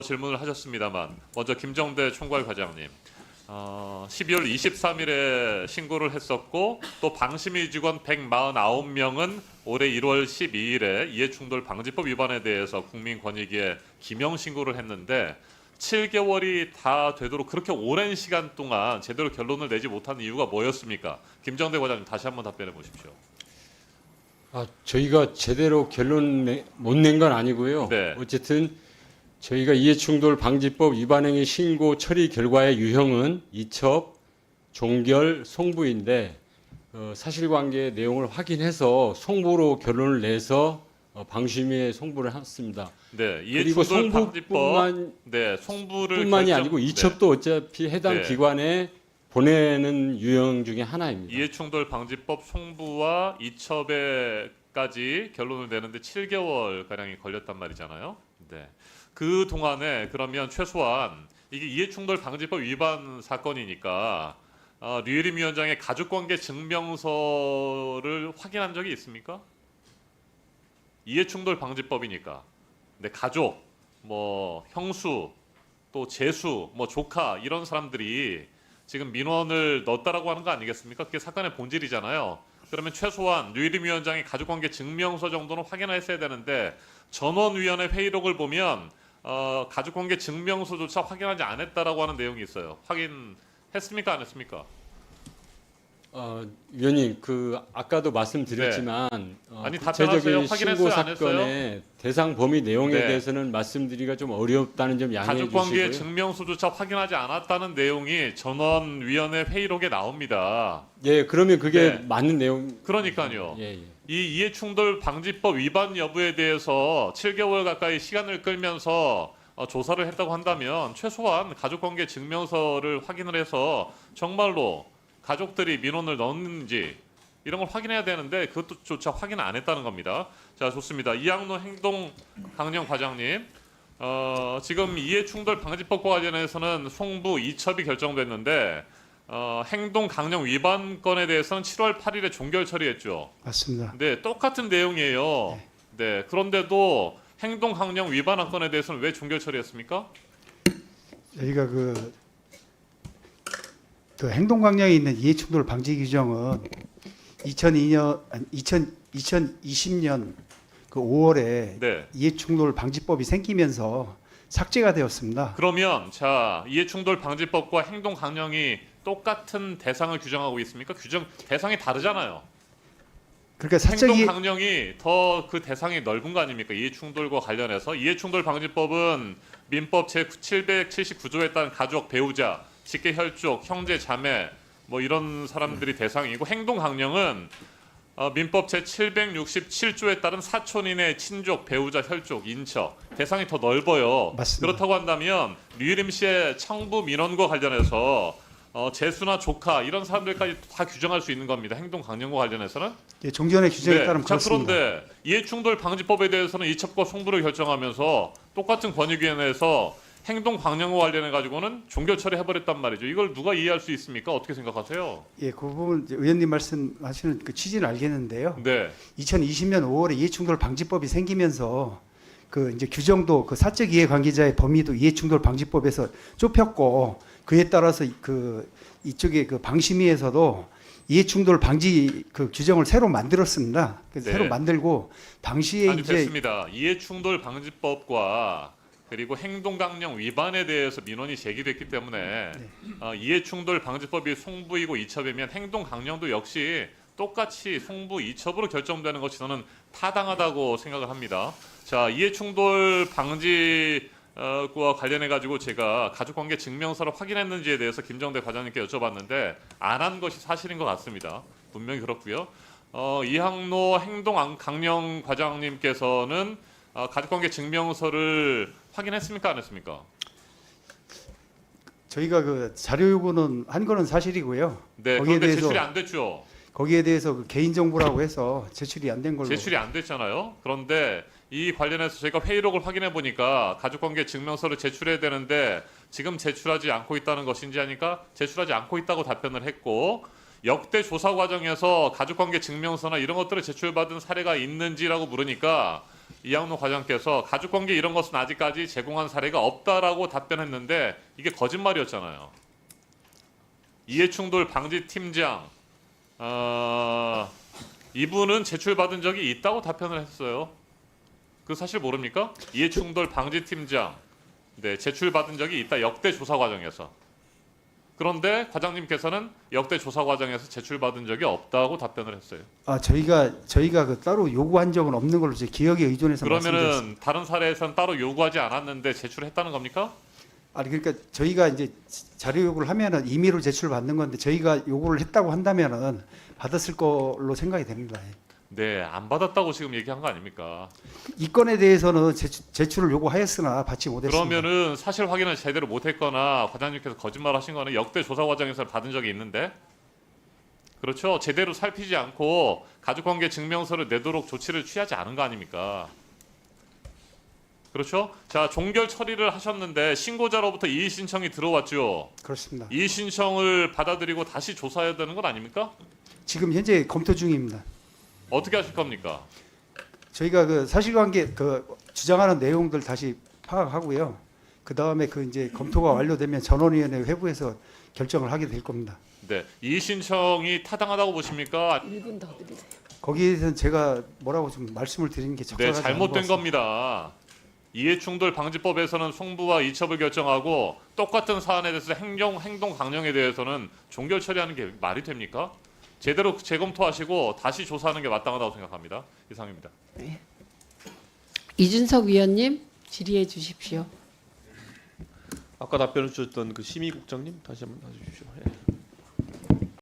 질문을 하셨습니다만 먼저 김정대 총괄 과장님 12월 23일에 신고를 했었고 또 방심위 직원 149명은 올해 1월 12일에 이해충돌 방지법 위반에 대해서 국민권익위에 기명 신고를 했는데 7개월이 다 되도록 그렇게 오랜 시간 동안 제대로 결론을 내지 못한 이유가 뭐였습니까? 김정대 과장님 다시 한번 답변해 보십시오. 저희가 제대로 결론 못 낸 건 아니고요. 네. 어쨌든 저희가 이해충돌 방지법 위반행위 신고 처리 결과의 유형은 이첩, 종결, 송부인데 사실관계 내용을 확인해서 송부로 결론을 내서 방심위에 송부를 했습니다. 네, 그리고 이해충돌 방지법 네, 송부를 뿐만이 아니고 이첩도 어차피 해당 네. 기관에 보내는 유형 중에 하나입니다. 이해충돌 방지법 송부와 이첩에까지 결론을 내는데 7개월 가량이 걸렸단 말이잖아요. 네. 그 동안에 그러면 최소한 이게 이해충돌 방지법 위반 사건이니까 류예림 위원장의 가족관계 증명서를 확인한 적이 있습니까? 이해충돌 방지법이니까. 네, 가족, 뭐 형수, 또 제수, 뭐 조카 이런 사람들이 지금 민원을 넣었다라고 하는 거 아니겠습니까? 그게 사건의 본질이잖아요. 그러면 최소한 류예림 위원장의 가족관계 증명서 정도는 확인했어야 되는데 전원위원회 회의록을 보면 가족관계 증명서조차 확인하지 않았다라고 하는 내용이 있어요. 확인했습니까? 안 했습니까? 위원님, 아까도 말씀드렸지만 아니, 답변하세요. 구체적인 확인했어요? 신고 안 했어요? 사건의 대상 범위 내용에 네. 대해서는 말씀드리기가 좀 어렵다는 점 양해해 가족관계 주시고요. 증명서조차 확인하지 않았다는 내용이 전원위원회 회의록에 나옵니다. 예, 그러면 그게 네. 맞는 내용. 그러니까요. 예, 예. 이 이해충돌 방지법 위반 여부에 대해서 7개월 가까이 시간을 끌면서 조사를 했다고 한다면 최소한 가족관계 증명서를 확인을 해서 정말로 가족들이 민원을 넣었는지 이런 걸 확인해야 되는데 그것조차 확인 안 했다는 겁니다. 자, 좋습니다. 이학노 행동강령 과장님, 지금 이해충돌 방지법과 관련해서는 송부 이첩이 결정됐는데 행동강령 위반 건에 대해서는 7월 8일에 종결 처리했죠. 맞습니다. 네, 똑같은 내용이에요. 네, 그런데도 행동강령 위반 건에 대해서는 왜 종결 처리했습니까? 저희가 그 행동강령에 있는 이해충돌 방지 규정은 2020년 그 5월에 네. 이해충돌 방지법이 생기면서 삭제가 되었습니다. 그러면 자, 이해충돌 방지법과 행동강령이 똑같은 대상을 규정하고 있습니까? 대상이 다르잖아요. 그러니까 사적 이해, 행동강령이 더 그 대상이 넓은 거 아닙니까? 이해충돌과 관련해서 이해충돌 방지법은 민법 제 779조에 따른 가족, 배우자, 직계 혈족, 형제, 자매 뭐 이런 사람들이 대상이고 행동강령은 민법 제 767조에 따른 사촌인의 친족, 배우자, 혈족, 인처 대상이 더 넓어요. 맞습니다. 그렇다고 한다면 류예림 씨의 청부 민원과 관련해서 제수나 조카 이런 사람들까지 다 규정할 수 있는 겁니다. 행동강령과 관련해서는. 예, 종전의 규정에 따르면 자, 그렇습니다. 그런데 이해충돌 방지법에 대해서는 이첩과 송부를 결정하면서 똑같은 권익위원회에서 행동강령과 관련해 가지고는 종결 처리해버렸단 말이죠. 이걸 누가 이해할 수 있습니까? 어떻게 생각하세요? 예, 그 부분 이제 의원님 말씀하시는 그 취지는 알겠는데요. 네, 2020년 5월에 이해충돌 방지법이 생기면서 그 이제 규정도 그 사적 이해관계자의 범위도 이해충돌 방지법에서 좁혔고 그에 따라서 그 이쪽에 그 방심위에서도 이해충돌 방지 그 규정을 새로 만들었습니다. 그래서 네. 새로 만들고 당시에 아니 이제 됐습니다. 이해충돌 방지법과 그리고 행동강령 위반에 대해서 민원이 제기됐기 때문에 이해충돌 방지법이 송부이고 이첩이면 행동강령도 역시 똑같이 송부 이첩으로 결정되는 것이 저는 타당하다고 생각을 합니다. 자, 이해충돌 방지와 관련해 가지고 제가 가족관계 증명서를 확인했는지에 대해서 김정대 과장님께 여쭤봤는데 안 한 것이 사실인 것 같습니다. 분명히 그렇고요. 이학노 행동강령 과장님께서는 가족관계 증명서를 확인했습니까? 안 했습니까? 저희가 그 자료 요구는 한 거는 사실이고요. 네, 거기에 그런데 대해서 제출이 안 됐죠. 거기에 대해서 그 개인 정보라고 해서 제출이 안 된 걸로. 제출이 안 됐잖아요. 그런데 이 관련해서 저희가 회의록을 확인해 보니까 가족관계 증명서를 제출해야 되는데 지금 제출하지 않고 있다는 것인지 하니까 제출하지 않고 있다고 답변을 했고 역대 조사 과정에서 가족관계 증명서나 이런 것들을 제출받은 사례가 있는지라고 물으니까 이양로 과장께서 가족관계 이런 것은 아직까지 제공한 사례가 없다라고 답변했는데 이게 거짓말이었잖아요. 이해충돌 방지팀장 이분은 제출받은 적이 있다고 답변을 했어요. 그 사실 모릅니까? 이해충돌 방지팀장 네, 제출받은 적이 있다. 역대 조사 과정에서. 그런데 과장님께서는 역대 조사 과정에서 제출받은 적이 없다고 답변을 했어요. 저희가 그 따로 요구한 적은 없는 걸로 제 기억에 의존해서 말씀드렸습니다. 그러면은 다른 사례에서는 따로 요구하지 않았는데 제출했다는 겁니까? 아니 그러니까 저희가 이제 자료 요구를 하면은 임의로 제출받는 건데 저희가 요구를 했다고 한다면은 받았을 걸로 생각이 됩니다. 네, 안 받았다고 지금 얘기한 거 아닙니까? 이 건에 대해서는 제출을 요구하였으나 받지 못했습니다. 그러면은 사실 확인을 제대로 못했거나 과장님께서 거짓말하신 거는 역대 조사 과정에서 받은 적이 있는데, 그렇죠? 제대로 살피지 않고 가족관계 증명서를 내도록 조치를 취하지 않은 거 아닙니까? 그렇죠? 자, 종결 처리를 하셨는데 신고자로부터 이의 신청이 들어왔죠. 그렇습니다. 이의 신청을 받아들이고 다시 조사해야 되는 건 아닙니까? 지금 현재 검토 중입니다. 어떻게 하실 겁니까? 저희가 그 사실관계 그 주장하는 내용들 다시 파악하고요. 그 다음에 그 이제 검토가 완료되면 전원위원회 회부해서 결정을 하게 될 겁니다. 네, 이의 신청이 타당하다고 보십니까? 1분 더 드리세요. 거기에 대해서는 제가 뭐라고 좀 말씀을 드리는 게 네, 적절하지 않은 것 잘못된 같습니다. 겁니다. 이해충돌 방지법에서는 송부와 이첩을 결정하고 똑같은 사안에 대해서 행동 강령에 대해서는 종결 처리하는 게 말이 됩니까? 제대로 재검토하시고 다시 조사하는 게 마땅하다고 생각합니다. 이상입니다. 이준석 위원님 질의해 주십시오. 아까 답변을 주셨던 그 심의국장님 다시 한번 해주십시오. 예.